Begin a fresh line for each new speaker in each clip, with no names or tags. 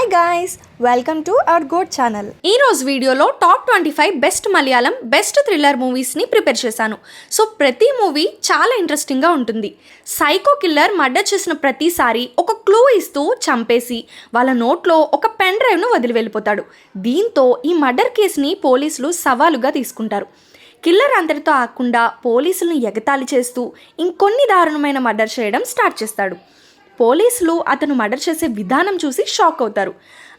Hi guys, welcome to our గోడ్ channel. ఈరోజు వీడియోలో top 25 best Malayalam best thriller మూవీస్ని ప్రిపేర్ చేశాను. సో ప్రతి మూవీ చాలా ఇంట్రెస్టింగ్గా ఉంటుంది. సైకో కిల్లర్ మర్డర్ చేసిన ప్రతిసారి ఒక క్లూ ఇస్తూ చంపేసి వాళ్ళ నోట్లో ఒక పెన్ డ్రైవ్ను వదిలి వెళ్ళిపోతాడు. దీంతో ఈ మర్డర్ కేసుని పోలీసులు సవాలుగా తీసుకుంటారు. కిల్లర్ అంతటితో ఆగకుండా పోలీసులను ఎగతాళి చేస్తూ ఇంకొన్ని దారుణమైన మర్డర్ చేయడం స్టార్ట్ చేస్తాడు. పోలీసులు అతను మర్డర్ చేసే విధానం చూసి షాక్ అవుతారు.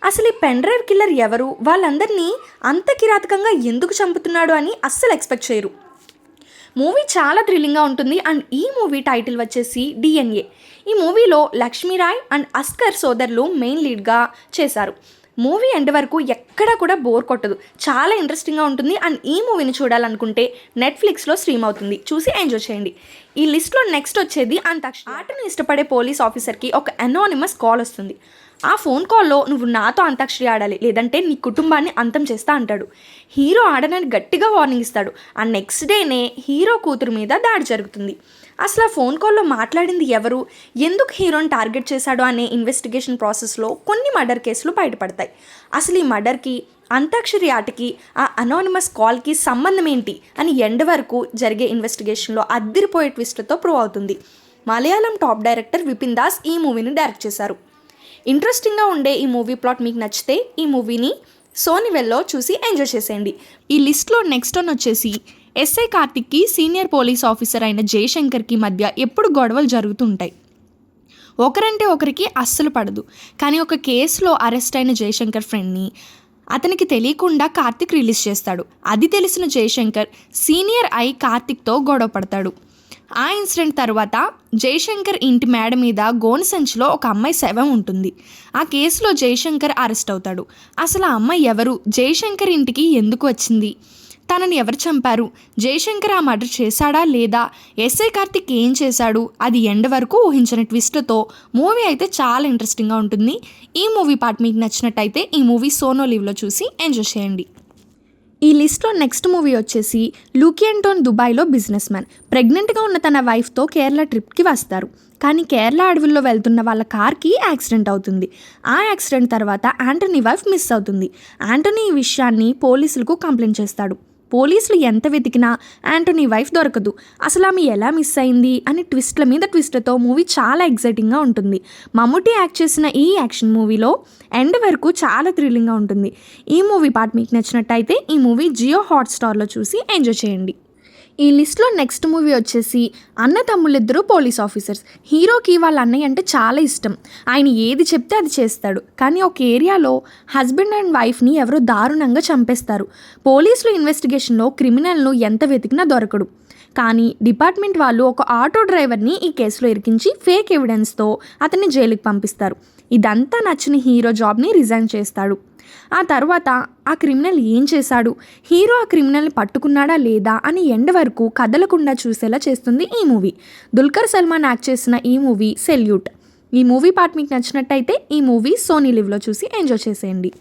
అసలు ఈ పెన్ డ్రైవ్ కిల్లర్ ఎవరు, వాళ్ళందరినీ అంత కిరాతకంగా ఎందుకు చంపుతున్నాడు అని అస్సలు ఎక్స్పెక్ట్ చేయరు. మూవీ చాలా థ్రిల్లింగ్గా ఉంటుంది. అండ్ ఈ మూవీ టైటిల్ వచ్చేసి DNA. ఈ మూవీలో లక్ష్మీరాయ్ అండ్ అస్కర్ సోదరులు మెయిన్ లీడ్గా చేశారు. మూవీ ఎండ్ వరకు ఎక్కడా కూడా బోర్ కొట్టదు, చాలా ఇంట్రెస్టింగ్గా ఉంటుంది. అండ్ ఈ మూవీని చూడాలనుకుంటే నెట్ఫ్లిక్స్లో స్ట్రీమ్ అవుతుంది, చూసి ఎంజాయ్ చేయండి. ఈ లిస్ట్లో నెక్స్ట్ వచ్చేది అంతాక్షరి. ఆటను ఇష్టపడే పోలీస్ ఆఫీసర్కి ఒక అనానిమస్ కాల్ వస్తుంది. ఆ ఫోన్ కాల్లో నువ్వు నాతో అంతాక్షరి ఆడాలి, లేదంటే నీ కుటుంబాన్ని అంతం చేస్తా అంటాడు. హీరో ఆడనని గట్టిగా వార్నింగ్ ఇస్తాడు. ఆ నెక్స్ట్ డేనే హీరో కూతురు మీద దాడి జరుగుతుంది. అసలు ఆ ఫోన్ కాల్లో మాట్లాడింది ఎవరు, ఎందుకు హీరోని టార్గెట్ చేశాడు అనే ఇన్వెస్టిగేషన్ ప్రాసెస్లో కొన్ని మర్డర్ కేసులు బయటపడతాయి. అసలు ఈ మర్డర్కి, అంతాక్షరి ఆటకి, ఆ అనానిమస్ కాల్కి సంబంధం ఏంటి అని ఎండ్ వరకు జరిగే ఇన్వెస్టిగేషన్లో అద్దిరిపోయే ట్విస్ట్తో ప్రూవ్ అవుతుంది. మలయాళం టాప్ డైరెక్టర్ విపిన్ దాస్ ఈ మూవీని డైరెక్ట్ చేశారు. ఇంట్రెస్టింగ్గా ఉండే ఈ మూవీ ప్లాట్ మీకు నచ్చితే ఈ మూవీని సోనీవెల్లో చూసి ఎంజాయ్ చేసేయండి. ఈ లిస్ట్లో నెక్స్ట్ వన్ వచ్చేసి ఎస్ఐ కార్తిక్కి సీనియర్ పోలీస్ ఆఫీసర్ అయిన జయశంకర్కి మధ్య ఎప్పుడు గొడవలు జరుగుతుంటాయి. ఒకరంటే ఒకరికి అస్సలు పడదు. కానీ ఒక కేసులో అరెస్ట్ అయిన జయశంకర్ ఫ్రెండ్ని అతనికి తెలియకుండా కార్తిక్ రిలీజ్ చేస్తాడు. అది తెలిసిన జయశంకర్ సీనియర్ అయి కార్తిక్తో గొడవ పడతాడు. ఆ ఇన్సిడెంట్ తర్వాత జయశంకర్ ఇంటి మేడ మీద గోను సంచిలో ఒక అమ్మాయి శవం ఉంటుంది. ఆ కేసులో జయశంకర్ అరెస్ట్ అవుతాడు. అసలు ఆ అమ్మాయి ఎవరు, జయశంకర్ ఇంటికి ఎందుకు వచ్చింది, తనని ఎవరు చంపారు, జయశంకర్ ఆ మర్డర్ చేశాడా లేదా, ఎస్ఐ కార్తిక్ ఏం చేశాడు, అది ఎండ్ వరకు ఊహించిన ట్విస్ట్తో మూవీ అయితే చాలా ఇంట్రెస్టింగ్గా ఉంటుంది. ఈ మూవీ పార్ట్ మీకు నచ్చినట్టయితే ఈ మూవీ సోనో లీవ్లో చూసి ఎంజాయ్ చేయండి. ఈ లిస్ట్లో నెక్స్ట్ మూవీ వచ్చేసి లూకీ అంటోన్ దుబాయ్లో బిజినెస్ మ్యాన్ ప్రెగ్నెంట్గా ఉన్న తన వైఫ్తో కేరళ ట్రిప్కి వస్తారు. కానీ కేరళ అడవుల్లో వెళ్తున్న వాళ్ళ కార్కి యాక్సిడెంట్ అవుతుంది. ఆ యాక్సిడెంట్ తర్వాత యాంటనీ వైఫ్ మిస్ అవుతుంది. యాంటనీ ఈ విషయాన్ని పోలీసులకు కంప్లైంట్ చేస్తాడు. పోలీసులు ఎంత వెతికినా యాంటనీ వైఫ్ దొరకదు. అసలు ఆమె ఎలా మిస్ అయింది అని ట్విస్ట్ల మీద ట్విస్ట్తో మూవీ చాలా ఎగ్జైటింగ్గా ఉంటుంది. మమ్ముటి యాక్ట్ చేసిన ఈ యాక్షన్ మూవీలో ఎండ్ వరకు చాలా థ్రిల్లింగ్గా ఉంటుంది. ఈ మూవీ పార్ట్ మీకు నచ్చినట్టయితే ఈ మూవీ జియో హాట్స్టార్లో చూసి ఎంజాయ్ చేయండి. ఈ లిస్ట్లో నెక్స్ట్ మూవీ వచ్చేసి అన్న తమ్ముళ్ళిద్దరూ పోలీస్ ఆఫీసర్స్. హీరోకి వాళ్ళ అన్నయ్య అంటే చాలా ఇష్టం. ఆయన ఏది చెప్తే అది చేస్తాడు. కానీ ఒక ఏరియాలో హస్బెండ్ అండ్ వైఫ్ని ఎవరో దారుణంగా చంపేస్తారు. పోలీసులు ఇన్వెస్టిగేషన్లో క్రిమినల్ను ఎంత వెతికినా దొరకడు. కానీ డిపార్ట్మెంట్ వాళ్ళు ఒక ఆటో డ్రైవర్ని ఈ కేసులో ఇరికించి ఫేక్ ఎవిడెన్స్తో అతన్ని జైలుకి పంపిస్తారు. ఇదంతా నచ్చిన హీరో జాబ్ని రిజైన్ చేస్తాడు. ఆ తర్వాత ఆ క్రిమినల్ ఏం చేశాడు, హీరో ఆ క్రిమినల్ని పట్టుకున్నాడా లేదా అని ఎండ్ వరకు కదలకుండా చూసేలా చేస్తుంది ఈ మూవీ. దుల్కర్ సల్మాన్ యాక్ట్ చేసిన ఈ మూవీ సెల్యూట్. ఈ మూవీ పార్ట్ మీకు నచ్చినట్టయితే ఈ మూవీ సోనీ లివ్లో చూసి ఎంజాయ్ చేసేయండి.